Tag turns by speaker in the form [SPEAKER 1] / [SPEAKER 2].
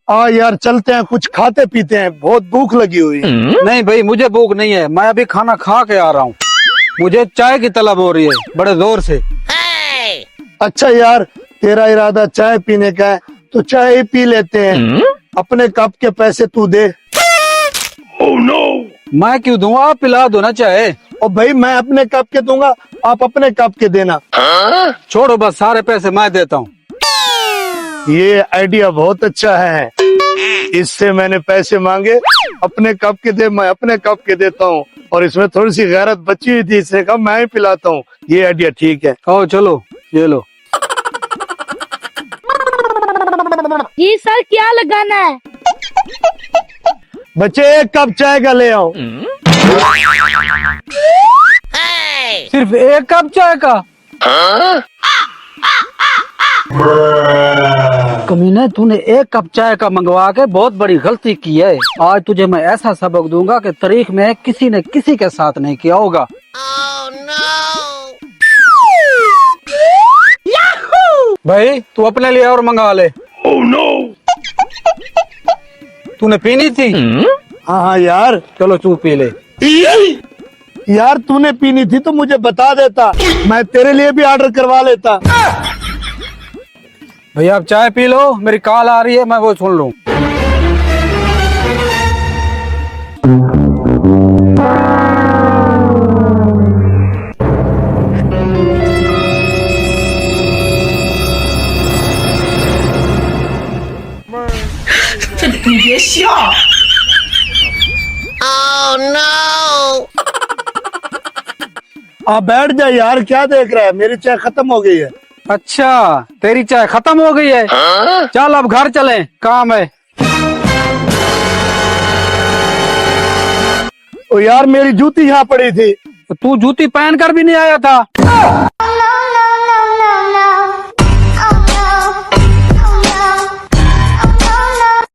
[SPEAKER 1] आ यार चलते हैं, कुछ खाते पीते हैं, बहुत भूख लगी हुई है।
[SPEAKER 2] नहीं भाई, मुझे भूख नहीं है, मैं अभी खाना खा के आ रहा हूँ। मुझे चाय की तलब हो रही है बड़े जोर से।
[SPEAKER 1] अच्छा यार, तेरा इरादा चाय पीने का है तो चाय ही पी लेते हैं। अपने कप के पैसे तू दे।
[SPEAKER 2] Oh no! मैं क्यों दूं, आप पिला दो ना चाय।
[SPEAKER 1] और भाई मैं अपने कप के दूंगा, आप अपने कप के देना।
[SPEAKER 2] छोड़ो बस, सारे पैसे मैं देता हूँ।
[SPEAKER 1] ये आइडिया बहुत अच्छा है। इससे मैंने पैसे मांगे, अपने कप के दे, मैं अपने कप के देता हूँ। और इसमें थोड़ी सी गैरत बची हुई थी, इससे कहा मैं ही पिलाता हूँ। ये आइडिया ठीक है।
[SPEAKER 2] आओ चलो, ये लो।
[SPEAKER 3] जी सर, क्या लगाना है?
[SPEAKER 1] बच्चे एक कप चाय का ले आओ।
[SPEAKER 2] सिर्फ एक कप चाय का? कमीने, तूने एक कप चाय का मंगवा के बहुत बड़ी गलती की है। आज तुझे मैं ऐसा सबक दूंगा कि तारीख में किसी ने किसी के साथ नहीं किया होगा। भाई तू अपने लिए और मंगा ले। तूने पीनी थी?
[SPEAKER 1] हाँ हाँ यार।
[SPEAKER 2] चलो तू पी ले।
[SPEAKER 1] यार तूने पीनी थी तो मुझे बता देता, मैं तेरे लिए भी ऑर्डर करवा लेता।
[SPEAKER 2] भैया आप चाय पी लो, मेरी कॉल आ रही है, मैं वो सुन लूं।
[SPEAKER 4] 你别笑。
[SPEAKER 1] आप बैठ जा यार, क्या देख रहा है, मेरी चाय खत्म हो गई है।
[SPEAKER 2] अच्छा, तेरी चाय खत्म हो गई है? चल अब घर चलें, काम है।
[SPEAKER 1] ओ यार, मेरी जूती यहाँ पड़ी थी।
[SPEAKER 2] तू जूती पहन कर भी नहीं आया था?